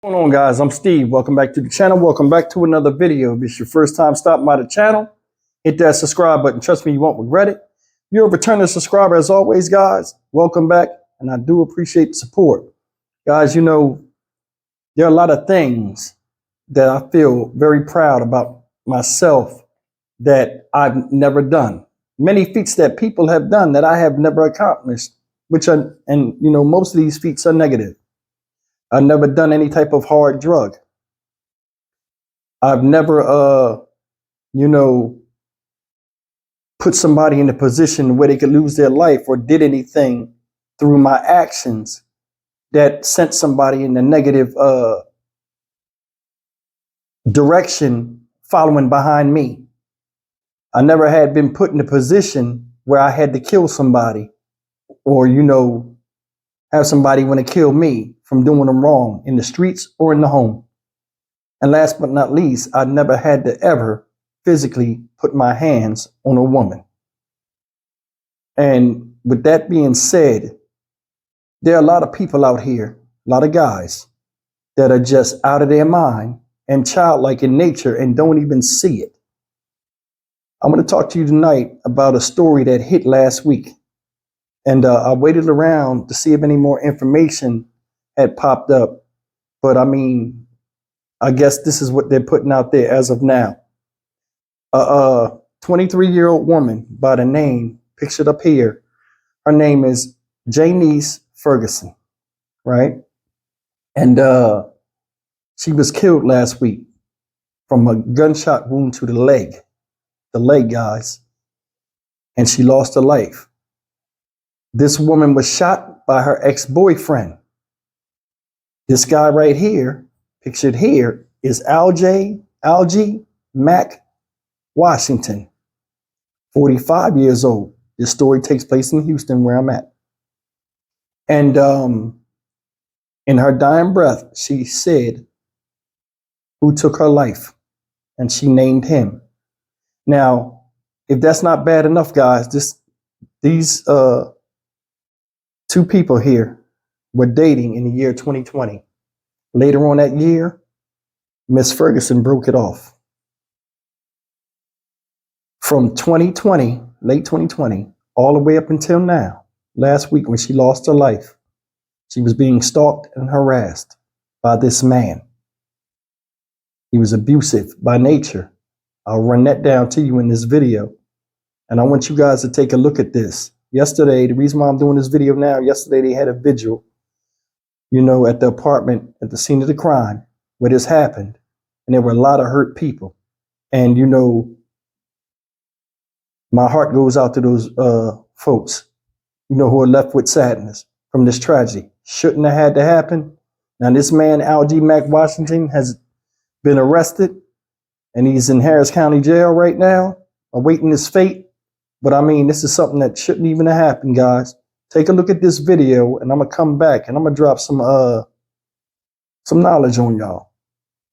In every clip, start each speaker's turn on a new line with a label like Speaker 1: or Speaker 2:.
Speaker 1: What's going on, guys? I'm Steve. Welcome back to the channel. Welcome back to another video. If it's your first time stopping by the channel, hit that subscribe button. Trust me, you won't regret it. If you're a returning subscriber, as always, guys, welcome back. And I do appreciate the support. Guys, you know, there are a lot of things that I feel very proud about myself that I've never done. Many feats that people have done that I have never accomplished, most of these feats are negative. I've never done any type of hard drug. I've never, put somebody in a position where they could lose their life or did anything through my actions that sent somebody in a negative direction following behind me. I never had been put in a position where I had to kill somebody or, have somebody want to kill me from doing them wrong in the streets or in the home. And last but not least, I never had to ever physically put my hands on a woman. And with that being said, there are a lot of people out here, a lot of guys that are just out of their mind and childlike in nature and don't even see it. I'm going to talk to you tonight about a story that hit last week. And I waited around to see if any more information had popped up. But I guess this is what they're putting out there as of now. A 23-year-old woman by the name, pictured up here, her name is Janise Ferguson, right? And she was killed last week from a gunshot wound to the leg, guys. And she lost her life. This woman was shot by her ex-boyfriend. This guy right here, pictured here, is Algie Mack Washington, 45 years old. This story takes place in Houston, where I'm at. And in her dying breath, she said, who took her life? And she named him. Now, if that's not bad enough, guys, these two people here were dating in the year 2020. Later on that year, Miss Ferguson broke it off. From 2020, late 2020, all the way up until now, last week when she lost her life, she was being stalked and harassed by this man. He was abusive by nature. I'll run that down to you in this video. And I want you guys to take a look at this. Yesterday, the reason why I'm doing this video now, yesterday they had a vigil, at the apartment at the scene of the crime where this happened. And there were a lot of hurt people. And, my heart goes out to those folks, who are left with sadness from this tragedy. Shouldn't have had to happen. Now, this man, Algie Mack Washington, has been arrested and he's in Harris County Jail right now, awaiting his fate. But this is something that shouldn't even have happened, guys. Take a look at this video and I'm going to come back and I'm going to drop some knowledge on y'all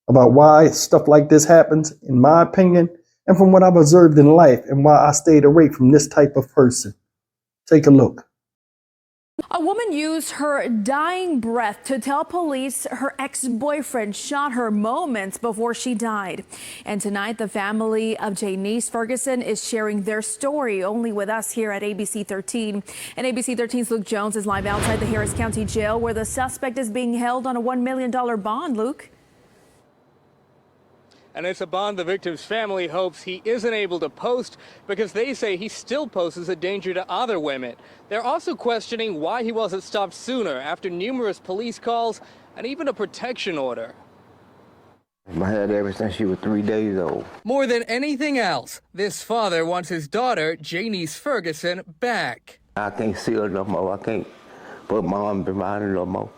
Speaker 1: about why stuff like this happens, in my opinion, and from what I've observed in life and why I stayed away from this type of person. Take a look.
Speaker 2: A woman used her dying breath to tell police her ex-boyfriend shot her moments before she died. And tonight, the family of Jaynice Ferguson is sharing their story only with us here at ABC 13. And ABC 13's Luke Jones is live outside the Harris County Jail where the suspect is being held on a $1 million bond, Luke.
Speaker 3: And it's a bond the victim's family hopes he isn't able to post because they say he still poses a danger to other women. They're also questioning why he wasn't stopped sooner after numerous police calls and even a protection order.
Speaker 4: I had ever since she was 3 days old.
Speaker 3: More than anything else, this father wants his daughter, Jaynice Ferguson, back.
Speaker 4: I can't see her no more. I can't put my arm behind her no more.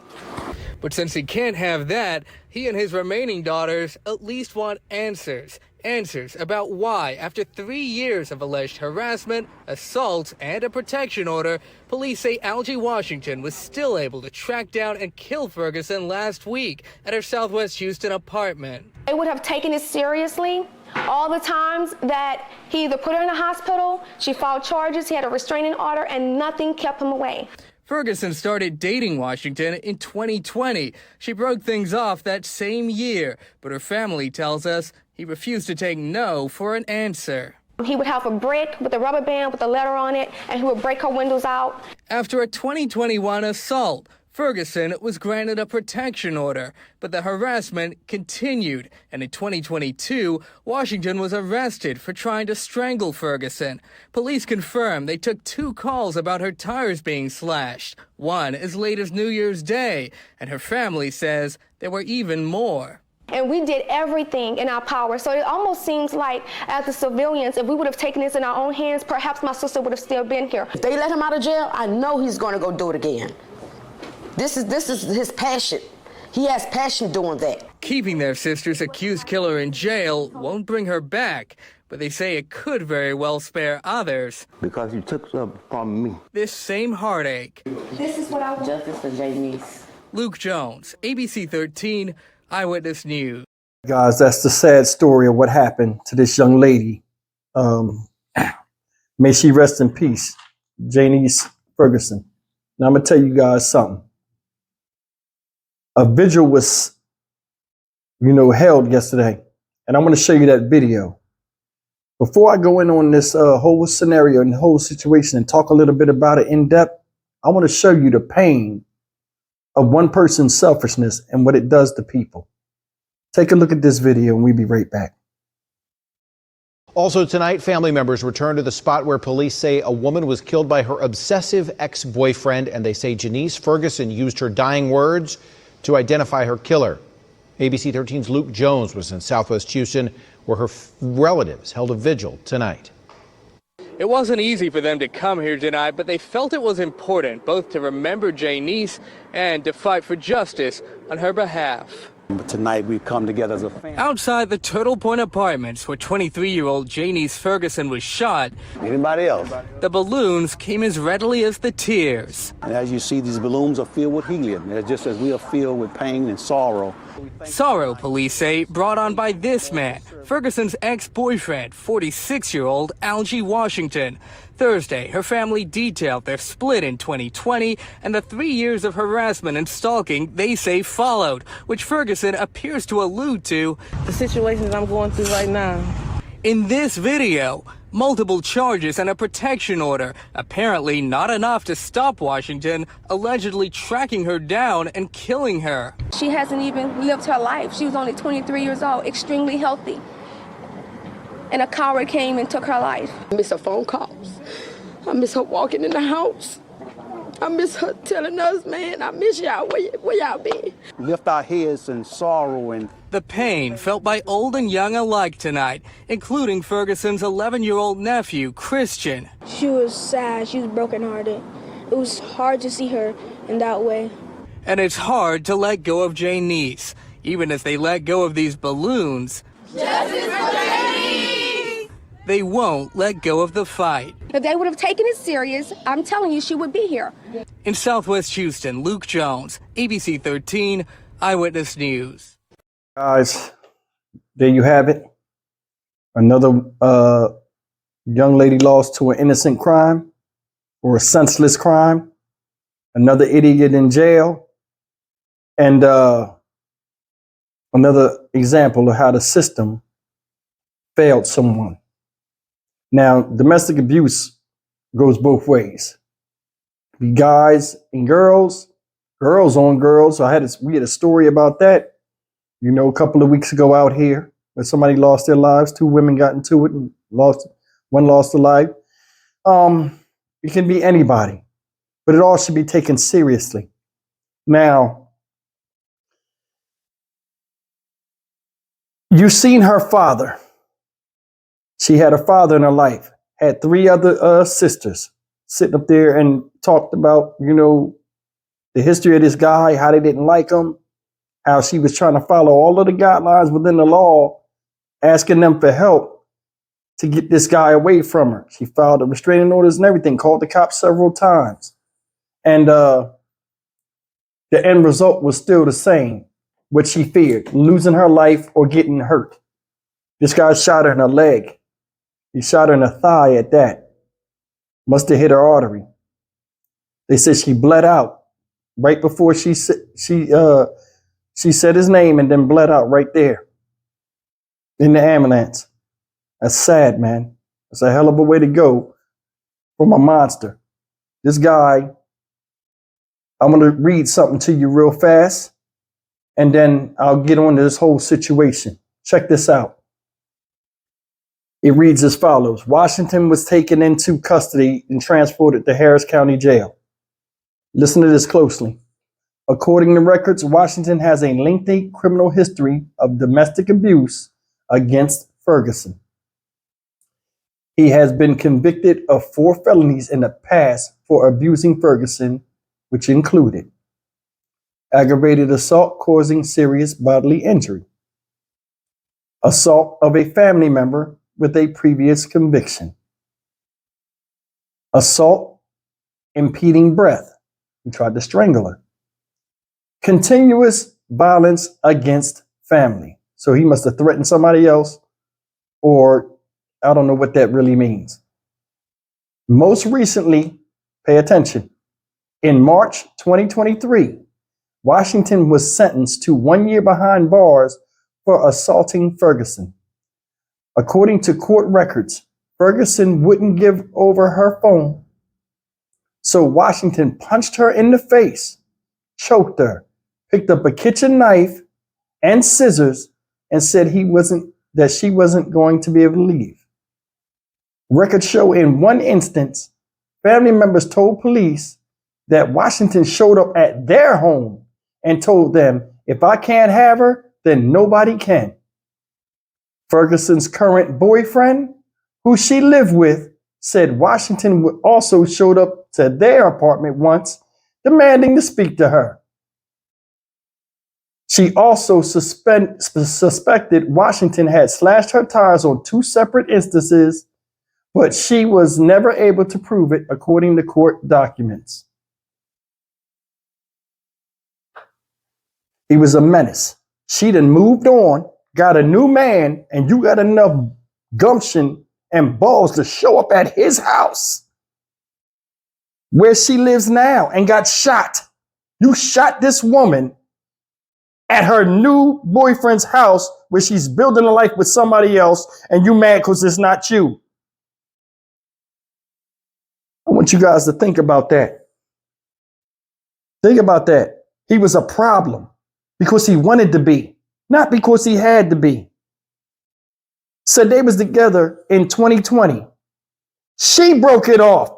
Speaker 3: But since he can't have that, he and his remaining daughters at least want answers. Answers about why, after 3 years of alleged harassment, assaults, and a protection order, police say Algie Washington was still able to track down and kill Ferguson last week at her Southwest Houston apartment.
Speaker 5: They would have taken it seriously all the times that he either put her in the hospital, she filed charges, he had a restraining order, and nothing kept him away.
Speaker 3: Ferguson started dating Washington in 2020. She broke things off that same year, but her family tells us he refused to take no for an answer.
Speaker 5: He would have a brick with a rubber band with a letter on it, and he would break her windows out.
Speaker 3: After a 2021 assault, Ferguson was granted a protection order, but the harassment continued, and in 2022, Washington was arrested for trying to strangle Ferguson. Police confirmed they took 2 calls about her tires being slashed, one as late as New Year's Day, and her family says there were even more.
Speaker 5: And we did everything in our power. So it almost seems like, as the civilians, if we would have taken this in our own hands, perhaps my sister would have still been here.
Speaker 6: If they let him out of jail, I know he's going to go do it again. This is his passion. He has passion doing that.
Speaker 3: Keeping their sister's accused killer in jail won't bring her back, but they say it could very well spare others
Speaker 4: Because you took something from me.
Speaker 3: this same heartache.
Speaker 5: This is what I want.
Speaker 6: Justice for Jaynice.
Speaker 3: Luke Jones, ABC 13, Eyewitness News.
Speaker 1: Guys, that's the sad story of what happened to this young lady. May she rest in peace, Janise Ferguson. Now I'm gonna tell you guys something. A vigil was, held yesterday, and I'm gonna show you that video. Before I go in on this whole scenario and the whole situation and talk a little bit about it in depth, I want to show you the pain of one person's selfishness and what it does to people. Take a look at this video and we'll be right back.
Speaker 7: Also tonight, family members returned to the spot where police say a woman was killed by her obsessive ex-boyfriend, and they say Janise Ferguson used her dying words to identify her killer. ABC 13's Luke Jones was in Southwest Houston, where her relatives held a vigil tonight.
Speaker 3: It wasn't easy for them to come here tonight, but they felt it was important both to remember Jaynice and to fight for justice on her behalf.
Speaker 8: But tonight we've come together as a family.
Speaker 3: Outside the Turtle Point Apartments, where 23-year-old Jaynice Ferguson was shot,
Speaker 8: Anybody else?
Speaker 3: the balloons came as readily as the tears.
Speaker 8: And as you see, these balloons are filled with helium. They're just as we are filled with pain and sorrow.
Speaker 3: Sorrow, police say, brought on by this man, Ferguson's ex-boyfriend, 46-year-old Algie Washington. Thursday, her family detailed their split in 2020 and the 3 years of harassment and stalking they say followed, which Ferguson appears to allude to
Speaker 9: the situations I'm going through right now.
Speaker 3: in this video. Multiple charges and a protection order, apparently not enough to stop Washington allegedly tracking her down and killing her.
Speaker 5: She hasn't even lived her life. She was only 23 years old, extremely healthy. And a coward came and took her life.
Speaker 10: I miss her phone calls. I miss her walking in the house. I miss her telling us, man, I miss y'all. Where y'all been?
Speaker 8: Lift our heads in sorrow and
Speaker 3: The pain felt by old and young alike tonight, including Ferguson's 11-year-old nephew, Christian.
Speaker 11: She was sad. She was brokenhearted. It was hard to see her in that way.
Speaker 3: And it's hard to let go of Jaynice, even as they let go of these balloons.
Speaker 5: Justice for Jaynice!
Speaker 3: They won't let go of the fight.
Speaker 5: If they would have taken it serious, I'm telling you, she would be here.
Speaker 3: In Southwest Houston, Luke Jones, ABC 13, Eyewitness News.
Speaker 1: Guys, there you have it. Another young lady lost to an innocent crime or a senseless crime. Another idiot in jail. And another example of how the system failed someone. Now, domestic abuse goes both ways. The guys and girls, girls on girls. We had a story about that. You know, a couple of weeks ago out here, where somebody lost their lives. 2 women got into it and one lost their life. It can be anybody, but it all should be taken seriously. Now, you've seen her father. She had a father in her life, had 3 other sisters sitting up there and talked about, you know, the history of this guy, how they didn't like him, how she was trying to follow all of the guidelines within the law, asking them for help to get this guy away from her. She filed the restraining orders and everything, called the cops several times. And the end result was still the same, what she feared, losing her life or getting hurt. This guy shot her in her leg. He shot her in the thigh at that. Must have hit her artery. They said she bled out right before she said his name and then bled out right there in the ambulance. That's sad, man. That's a hell of a way to go from a monster. This guy, I'm going to read something to you real fast, and then I'll get on to this whole situation. Check this out. It reads as follows. Washington was taken into custody and transported to Harris County Jail. Listen to this closely. According to records, Washington has a lengthy criminal history of domestic abuse against Ferguson. He has been convicted of 4 felonies in the past for abusing Ferguson, which included aggravated assault causing serious bodily injury, assault of a family member with a previous conviction, assault impeding breath, he tried to strangle her, continuous violence against family. So he must have threatened somebody else, or I don't know what that really means. Most recently, pay attention. In March 2023, Washington was sentenced to 1 year behind bars for assaulting Ferguson. According to court records, Ferguson wouldn't give over her phone. So Washington punched her in the face, choked her, picked up a kitchen knife and scissors, and said that she wasn't going to be able to leave. Records show in one instance, family members told police that Washington showed up at their home and told them, if I can't have her, then nobody can. Ferguson's current boyfriend, who she lived with, said Washington also showed up to their apartment once, demanding to speak to her. She also suspected Washington had slashed her tires on 2 separate instances, but she was never able to prove it, according to court documents. He was a menace. She done moved on, got a new man, and you got enough gumption and balls to show up at his house where she lives now and got shot. You shot this woman at her new boyfriend's house where she's building a life with somebody else, and you mad because it's not you. I want you guys to think about that. Think about that. He was a problem because he wanted to be, not because he had to be. Said they was together in 2020. She broke it off.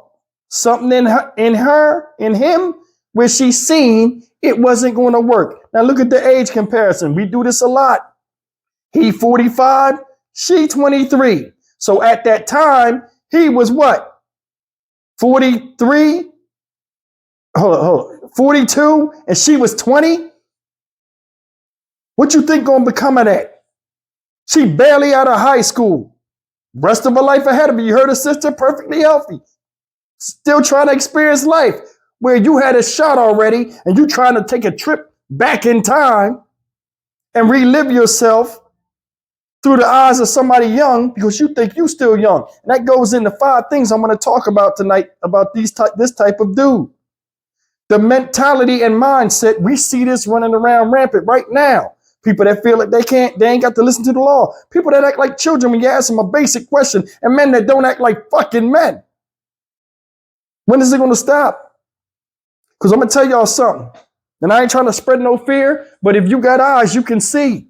Speaker 1: Something in him, where she seen it wasn't going to work. Now look at the age comparison. We do this a lot. He 45, she 23. So at that time, he was what? 43? Hold on. 42, and she was 20? What you think gonna become of that? She barely out of high school. Rest of her life ahead of her. You heard her sister, perfectly healthy. Still trying to experience life. Where you had a shot already and you trying to take a trip back in time and relive yourself through the eyes of somebody young because you think you still young. And that goes into 5 things I'm going to talk about tonight about this type of dude. The mentality and mindset, we see this running around rampant right now. People that feel like they ain't got to listen to the law. People that act like children when you ask them a basic question, and men that don't act like fucking men. When is it going to stop? Because I'm going to tell y'all something. And I ain't trying to spread no fear, but if you got eyes, you can see.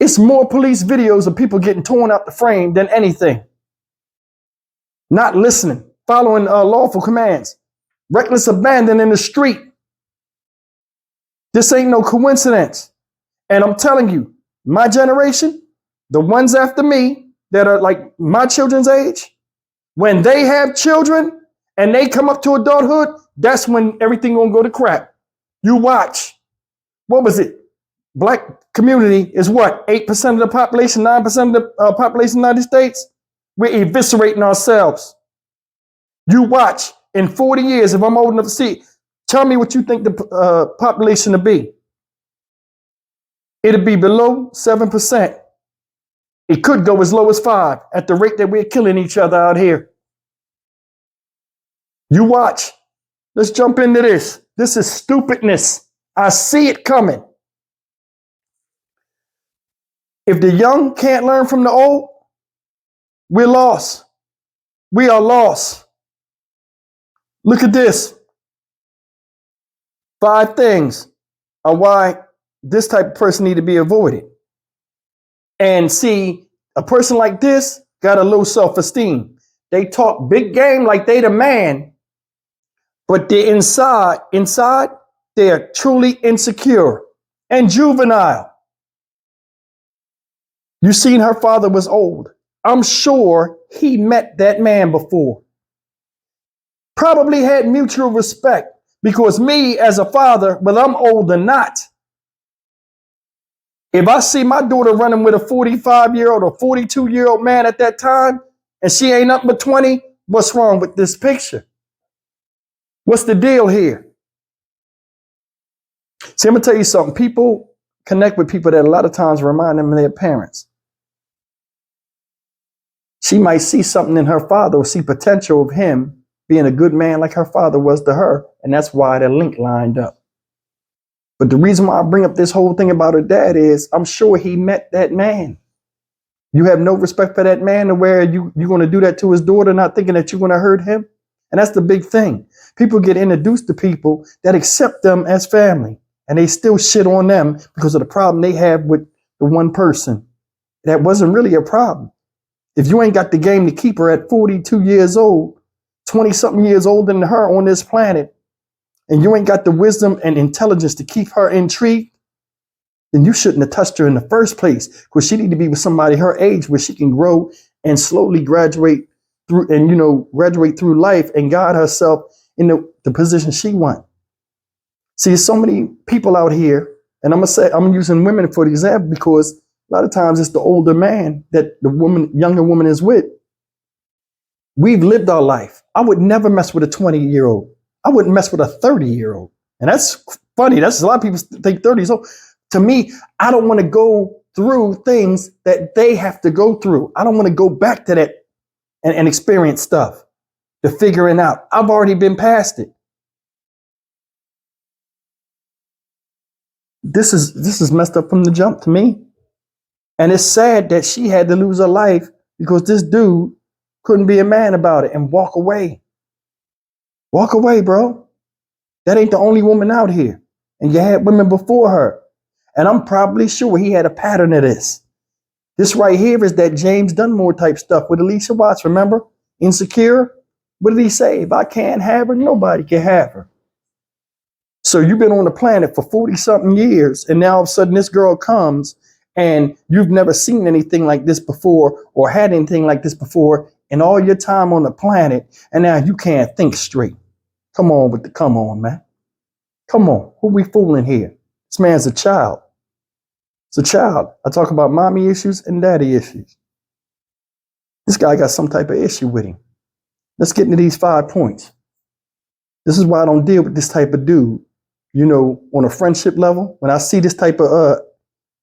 Speaker 1: It's more police videos of people getting torn out the frame than anything. Not listening, following lawful commands. Reckless abandon in the street. This ain't no coincidence. And I'm telling you, my generation, the ones after me that are like my children's age, when they have children and they come up to adulthood, that's when everything gonna go to crap. You watch. What was it? Black community is what? 8% of the population, 9% of the population of the United States? We're eviscerating ourselves. You watch. In 40 years, if I'm old enough to see it, tell me what you think the population will be. It'll be below 7%. It could go as low as 5 at the rate that we're killing each other out here. You watch. Let's jump into this. This is stupidness. I see it coming. If the young can't learn from the old, we're lost. We are lost. Look at this. 5 things are why this type of person need to be avoided. And see, a person like this got a low self-esteem. They talk big game like they the man, but they're inside, they're truly insecure and juvenile. You seen her father was old. I'm sure he met that man before. Probably had mutual respect, because me as a father, well, I'm old or not. If I see my daughter running with a 45-year-old or 42-year-old man at that time, and she ain't up but 20, what's wrong with this picture? What's the deal here? See, I'm gonna tell you something. People connect with people that a lot of times remind them of their parents. She might see something in her father or see potential of him being a good man like her father was to her, and that's why the link lined up. But the reason why I bring up this whole thing about her dad is I'm sure he met that man. You have no respect for that man to where you're going to do that to his daughter, not thinking that you're going to hurt him. And that's the big thing. People get introduced to people that accept them as family, and they still shit on them because of the problem they have with the one person. That wasn't really a problem. If you ain't got the game to keep her at 42 years old, 20 something years older than her on this planet, and you ain't got the wisdom and intelligence to keep her intrigued, then you shouldn't have touched her in the first place, because she need to be with somebody her age where she can grow and slowly graduate through life and guide herself in the position she wants. See, there's so many people out here, and I'm using women for the example because a lot of times it's the older man that the younger woman is with. We've lived our life. I would never mess with a 20-year-old. I wouldn't mess with a 30-year-old. And that's funny. That's a lot of people think 30 is old. To me, I don't want to go through things that they have to go through. I don't want to go back to that and experience stuff to figure it out. I've already been past it. This is messed up from the jump to me. And it's sad that she had to lose her life because this dude couldn't be a man about it and walk away. Walk away, bro. That ain't the only woman out here. And you had women before her. And I'm probably sure he had a pattern of this. This right here is that James Dunmore type stuff with Alicia Watts. Remember? Insecure. What did he say? If I can't have her, nobody can have her. So you've been on the planet for 40 something years. And now all of a sudden this girl comes and you've never seen anything like this before or had anything like this before in all your time on the planet. And now you can't think straight. Come on, man. Come on. Who we fooling here? This man's a child. It's a child. I talk about mommy issues and daddy issues. This guy got some type of issue with him. Let's get into these 5 points. This is why I don't deal with this type of dude. You know, on a friendship level, when I see this type of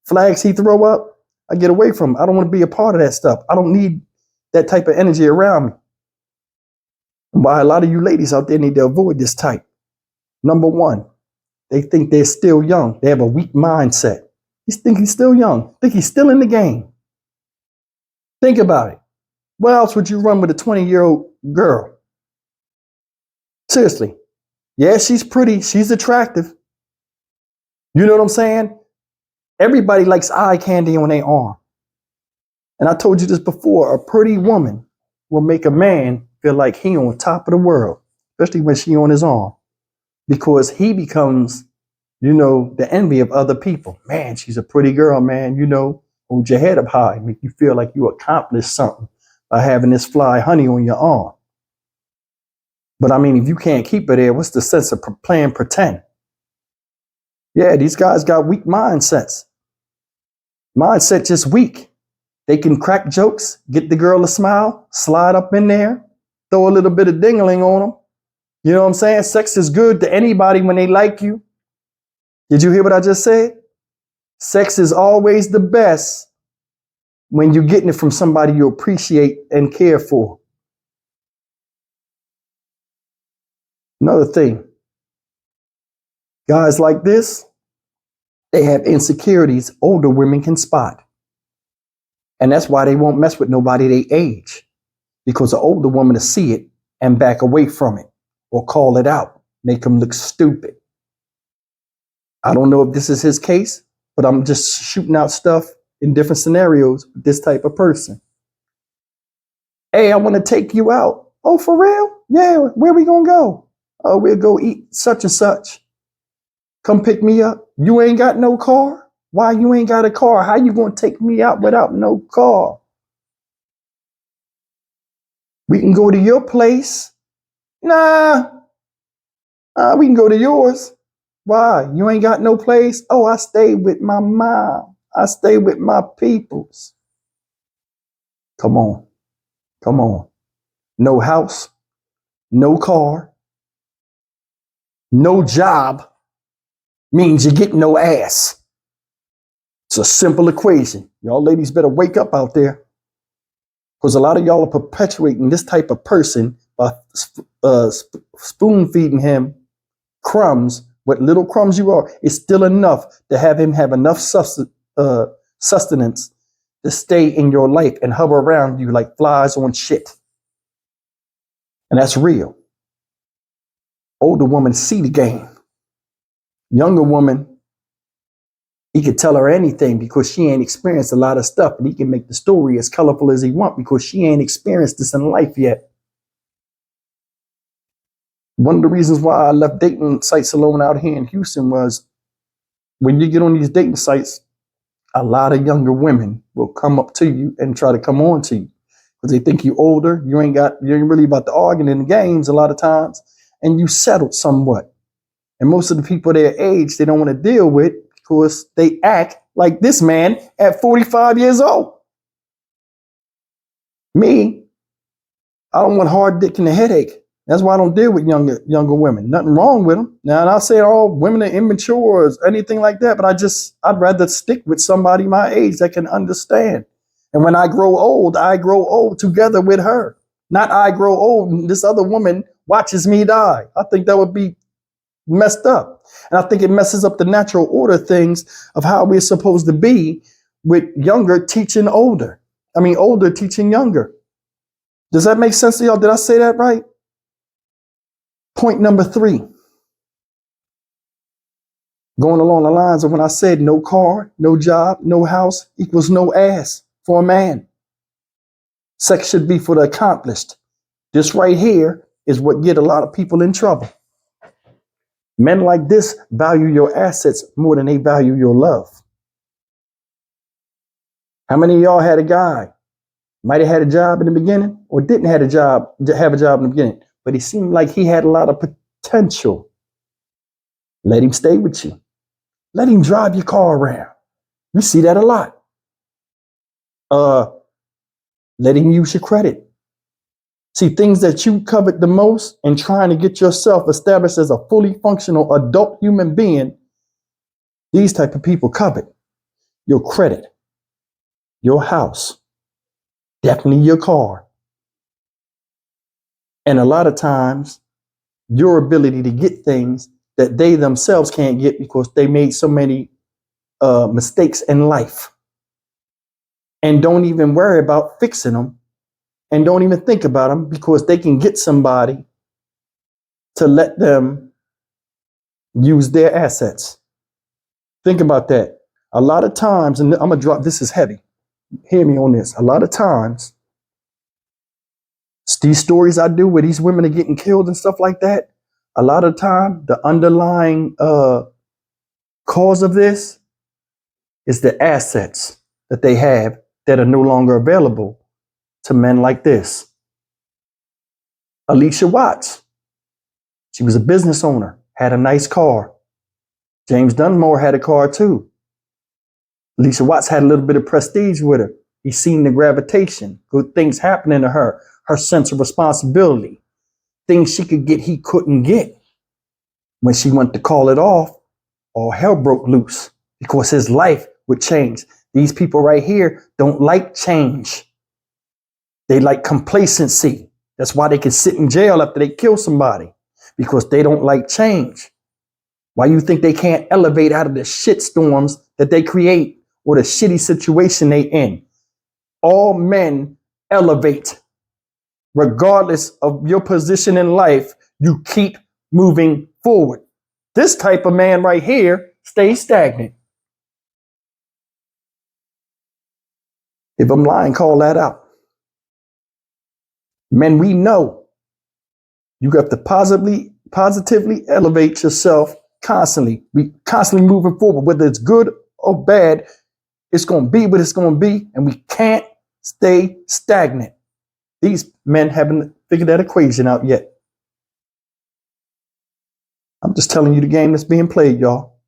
Speaker 1: flags he throw up, I get away from him. I don't want to be a part of that stuff. I don't need that type of energy around me. And why a lot of you ladies out there need to avoid this type. Number 1, they think they're still young. They have a weak mindset. He's still young. Think he's still in the game. Think about it. What else would you run with a 20-year-old girl? Seriously. Yeah, she's pretty. She's attractive. You know what I'm saying? Everybody likes eye candy on their arm. And I told you this before. A pretty woman will make a man feel like he on top of the world, especially when she on his arm, because he becomes, the envy of other people. Man, she's a pretty girl, man. Hold your head up high, make you feel like you accomplished something by having this fly honey on your arm. But I mean, if you can't keep it there, what's the sense of playing pretend? Yeah, these guys got weak mindsets. Mindset just weak. They can crack jokes, get the girl to smile, slide up in there, throw a little bit of dingling on them. You know what I'm saying? Sex is good to anybody when they like you. Did you hear what I just said? Sex is always the best when you're getting it from somebody you appreciate and care for. Another thing, guys like this, they have insecurities older women can spot. And that's why they won't mess with nobody their age, because the older woman will see it and back away from it or call it out, make them look stupid. I don't know if this is his case, but I'm just shooting out stuff in different scenarios with this type of person. Hey, I want to take you out. Oh, for real? Yeah, where we gonna go? Oh, we'll go eat such and such. Come pick me up. You ain't got no car? Why you ain't got a car? How you gonna take me out without no car? We can go to your place. Nah, we can go to yours. Why? You ain't got no place? Oh, I stay with my mom. I stay with my peoples. Come on. Come on. No house, no car, no job means you get no ass. It's a simple equation. Y'all ladies better wake up out there, because a lot of y'all are perpetuating this type of person by spoon feeding him crumbs. What little crumbs you are is still enough to have him have enough sustenance to stay in your life and hover around you like flies on shit. And that's real. Older woman see the game. Younger woman, he could tell her anything because she ain't experienced a lot of stuff, and he can make the story as colorful as he want because she ain't experienced this in life yet. One of the reasons why I left dating sites alone out here in Houston was when you get on these dating sites, a lot of younger women will come up to you and try to come on to you because they think you older. You ain't really about to argue in the games a lot of times, and you settled somewhat. And most of the people their age, they don't want to deal with because they act like this man at 45 years old. Me, I don't want hard dick and a headache. That's why I don't deal with younger women. Nothing wrong with them. Now, and I'll say all women are immature or anything like that, but I'd rather stick with somebody my age that can understand. And when I grow old together with her. Not I grow old and this other woman watches me die. I think that would be messed up. And I think it messes up the natural order things of how we're supposed to be with younger teaching older. I mean, older teaching younger. Does that make sense to y'all? Did I say that right? Point number 3, going along the lines of when I said no car, no job, no house equals no ass for a man. Sex should be for the accomplished. This right here is what get a lot of people in trouble. Men like this value your assets more than they value your love. How many of y'all had a guy, might have had a job in the beginning or didn't have a job in the beginning, but he seemed like he had a lot of potential? Let him stay with you. Let him drive your car around. We see that a lot. Let him use your credit. See, things that you covet the most and trying to get yourself established as a fully functional adult human being, these type of people covet your credit, your house, definitely your car. And a lot of times, your ability to get things that they themselves can't get because they made so many mistakes in life and don't even worry about fixing them and don't even think about them because they can get somebody to let them use their assets. Think about that. A lot of times, and I'm going to drop, this is heavy. Hear me on this. A lot of times, these stories I do where these women are getting killed and stuff like that, a lot of time, the underlying cause of this is the assets that they have that are no longer available to men like this. Alicia Watts, she was a business owner, had a nice car. James Dunmore had a car too. Alicia Watts had a little bit of prestige with her. He seen the gravitation, good things happening to her, her sense of responsibility, things she could get he couldn't get. When she went to call it off, all hell broke loose because his life would change. These people right here don't like change. They like complacency. That's why they can sit in jail after they kill somebody, Because they don't like change. Why you think they can't elevate out of the shit storms that they create or the shitty situation they in? All men elevate. Regardless of your position in life, you keep moving forward. This type of man right here stays stagnant. If I'm lying, call that out. Men, we know you have to positively elevate yourself constantly. We constantly moving forward, whether it's good or bad. It's going to be what it's going to be, and we can't stay stagnant. These men haven't figured that equation out yet. I'm just telling you the game that's being played, y'all.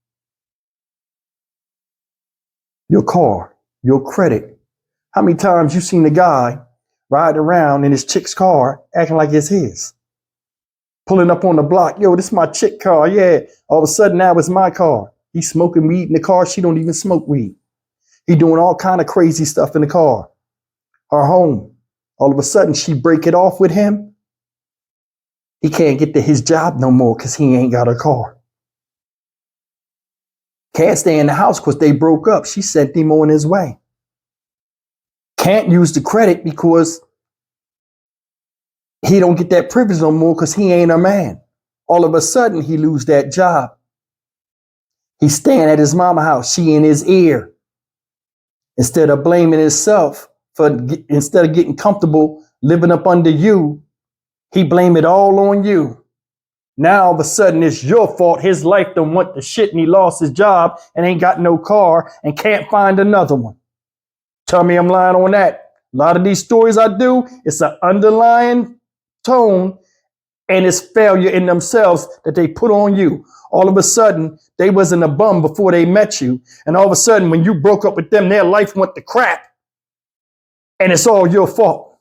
Speaker 1: Your car, your credit. How many times you seen a guy ride around in his chick's car acting like it's his? Pulling up on the block, yo, this is my chick car, yeah. All of a sudden now it's my car. He's smoking weed in the car, she don't even smoke weed. He doing all kind of crazy stuff in the car. Her home. All of a sudden she break it off with him. He can't get to his job no more because he ain't got a car. Can't stay in the house because they broke up. She sent him on his way. Can't use the credit because he don't get that privilege no more because he ain't a man. All of a sudden he lose that job. He's staying at his mama house. She in his ear. Instead of blaming himself instead of getting comfortable living up under you, he blame it all on you. Now all of a sudden it's your fault. His life done went to shit and he lost his job and ain't got no car and can't find another one. Tell me I'm lying on that. A lot of these stories I do, it's an underlying tone and it's failure in themselves that they put on you. All of a sudden, they wasn't a bum before they met you. And all of a sudden, when you broke up with them, their life went to crap. And it's all your fault.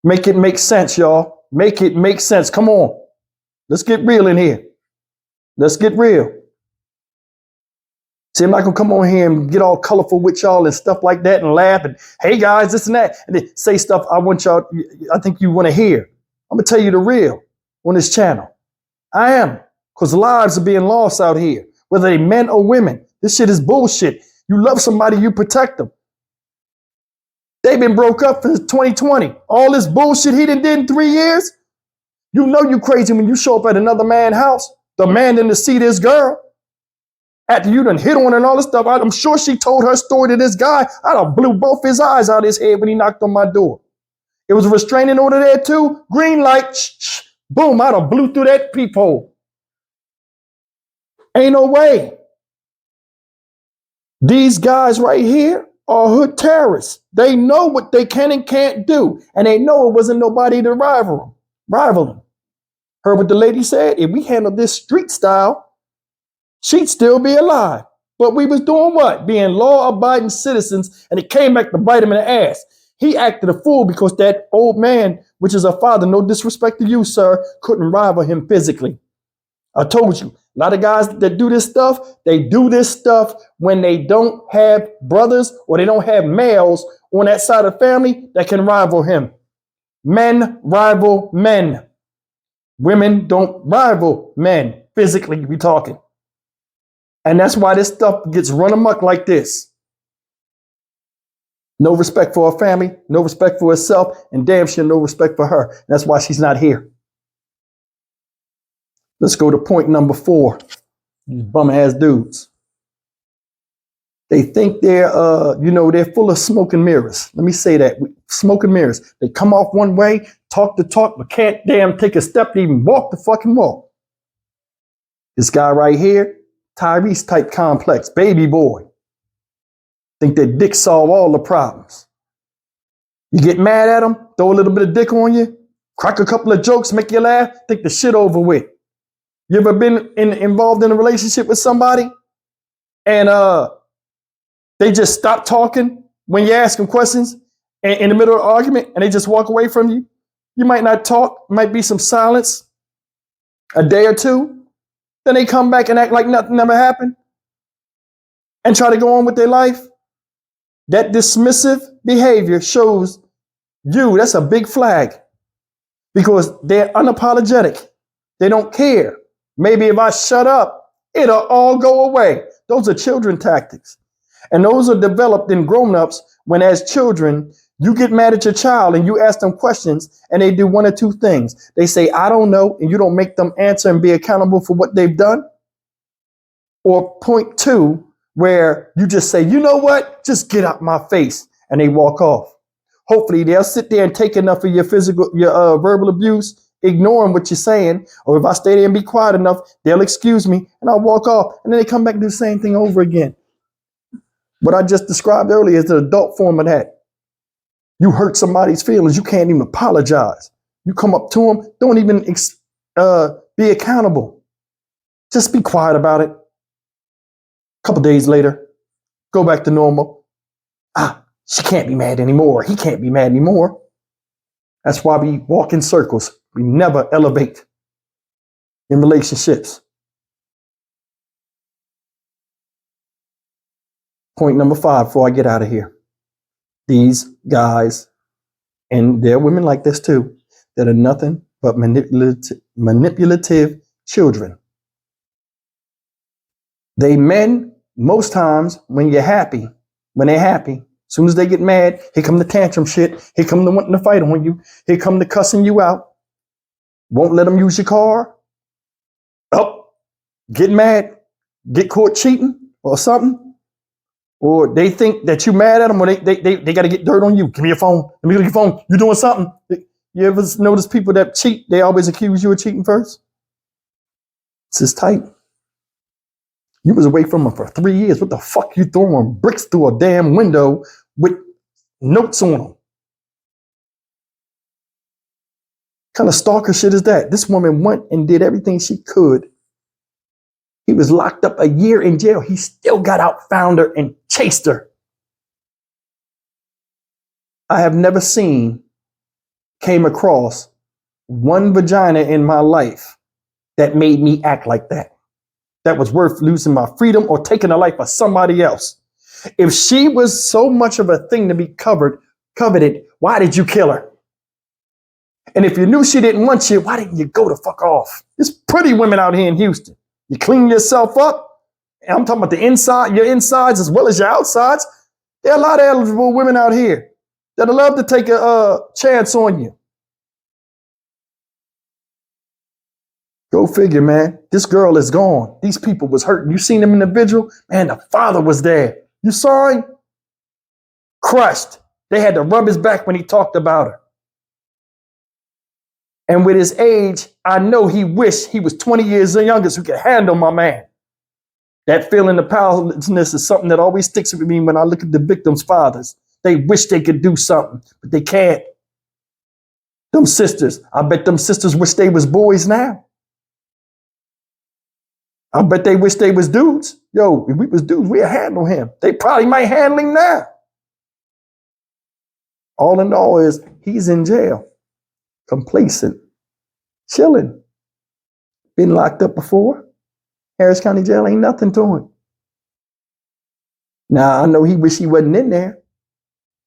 Speaker 1: Make it make sense, y'all. Make it make sense. Come on. Let's get real in here. Let's get real. See, I'm not going to come on here and get all colorful with y'all and stuff like that and laugh and, hey, guys, this and that. And then say stuff I think you want to hear. I'm going to tell you the real on this channel. I am. Because lives are being lost out here, whether they men or women. This shit is bullshit. You love somebody, you protect them. They've been broke up since 2020. All this bullshit he done did in 3 years. You know you crazy when you show up at another man's house, demanding to see this girl. After you done hit on her and all this stuff, I'm sure she told her story to this guy. I done blew both his eyes out of his head when he knocked on my door. It was a restraining order there too. Green light, boom, I done blew through that peephole. Ain't no way. These guys right here are hood terrorists. They know what they can and can't do. And they know it wasn't nobody to rival them. Heard what the lady said? If we handled this street style, she'd still be alive. But we was doing what? Being law-abiding citizens, and it came back to bite him in the ass. He acted a fool because that old man, which is a father, no disrespect to you, sir, couldn't rival him physically. I told you, a lot of guys that do this stuff, they do this stuff when they don't have brothers or they don't have males on that side of the family that can rival him. Men rival men. Women don't rival men, physically we talking. And that's why this stuff gets run amok like this. No respect for her family, no respect for herself, and damn sure no respect for her. That's why she's not here. Let's go to point number 4. These bum ass dudes. They think they're full of smoke and mirrors. Let me say that. Smoke and mirrors. They come off one way, talk the talk, but can't damn take a step to even walk the fucking walk. This guy right here, Tyrese type complex, baby boy. Think that dick solve all the problems. You get mad at him, throw a little bit of dick on you, crack a couple of jokes, make you laugh, think the shit over with. You ever been involved in a relationship with somebody and they just stop talking when you ask them questions in the middle of the argument and they just walk away from you? You might not talk, might be some silence, a day or two. Then they come back and act like nothing never happened and try to go on with their life. That dismissive behavior shows you that's a big flag because they're unapologetic. They don't care. Maybe if I shut up, it'll all go away. Those are children tactics. And those are developed in grown-ups when as children, you get mad at your child and you ask them questions and they do one or two things. They say, I don't know, and you don't make them answer and be accountable for what they've done. Or point two, where you just say, you know what, just get out my face, and they walk off. Hopefully they'll sit there and take enough of your verbal abuse, ignoring what you're saying. Or if I stay there and be quiet enough, they'll excuse me and I'll walk off. And then they come back and do the same thing over again. What I just described earlier is the adult form of that. You hurt somebody's feelings. You can't even apologize. You come up to them. Don't even be accountable. Just be quiet about it. A couple days later, go back to normal. She can't be mad anymore. He can't be mad anymore. That's why we walk in circles. We never elevate in relationships. Point number 5 before I get out of here. These guys, and there are women like this too, that are nothing but manipulative children. They men, most times, when they're happy, as soon as they get mad, here come the tantrum shit. Here come the wanting to fight on you. Here come the cussing you out. Won't let them use your car. Get mad, get caught cheating or something. Or they think that you mad at them, or they got to get dirt on you. Give me your phone. Let me look at your phone. You doing something? You ever notice people that cheat, they always accuse you of cheating first? It's just tight. You was away from them for 3 years. What the fuck you throwing bricks through a damn window with notes on them? What kind of stalker shit is that? This woman went and did everything she could. He was locked up a year in jail. He still got out, found her, and chased her. I have never came across one vagina in my life that made me act like that. That was worth losing my freedom or taking the life of somebody else. If she was so much of a thing to be coveted, why did you kill her? And if you knew she didn't want you, why didn't you go the fuck off? There's pretty women out here in Houston. You clean yourself up. And I'm talking about the inside, your insides as well as your outsides. There are a lot of eligible women out here that'll love to take a chance on you. Go figure, man. This girl is gone. These people was hurting. You seen them in the vigil? Man, the father was there. You saw him? Crushed. They had to rub his back when he talked about her. And with his age, I know he wished he was 20 years younger so he could handle my man. That feeling of powerlessness is something that always sticks with me when I look at the victims' fathers. They wish they could do something, but they can't. Them sisters, I bet them sisters wish they was boys now. I bet they wish they was dudes. Yo, if we was dudes, we'd handle him. They probably might handle him now. All in all is he's in jail. Complacent, chilling, been locked up before. Harris County Jail ain't nothing to him. Now, I know he wish he wasn't in there,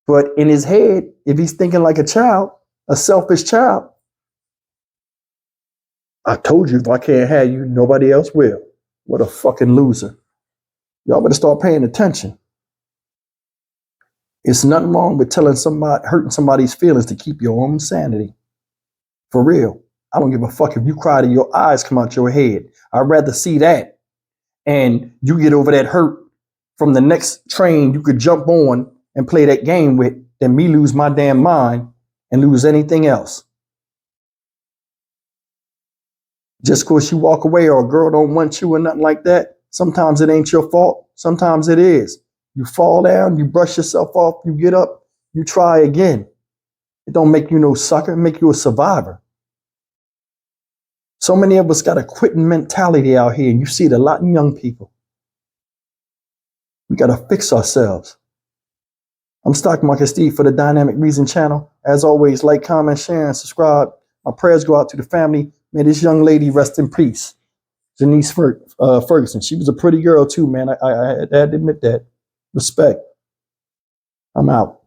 Speaker 1: but in his head, if he's thinking like a child, a selfish child, I told you if I can't have you, nobody else will. What a fucking loser. Y'all better start paying attention. It's nothing wrong with hurting somebody's feelings to keep your own sanity. For real. I don't give a fuck if you cry till your eyes come out your head. I'd rather see that and you get over that hurt from the next train you could jump on and play that game with than me lose my damn mind and lose anything else. Just because you walk away or a girl don't want you or nothing like that, sometimes it ain't your fault. Sometimes it is. You fall down, you brush yourself off, you get up, you try again. It don't make you no sucker, it make you a survivor. So many of us got a quitting mentality out here, and you see it a lot in young people. We got to fix ourselves. I'm Stock Market Steve for the Dynamic Reason channel. As always, like, comment, share, and subscribe. My prayers go out to the family. May this young lady rest in peace. Janise Ferguson. She was a pretty girl too, man. I had to admit that. Respect. I'm out.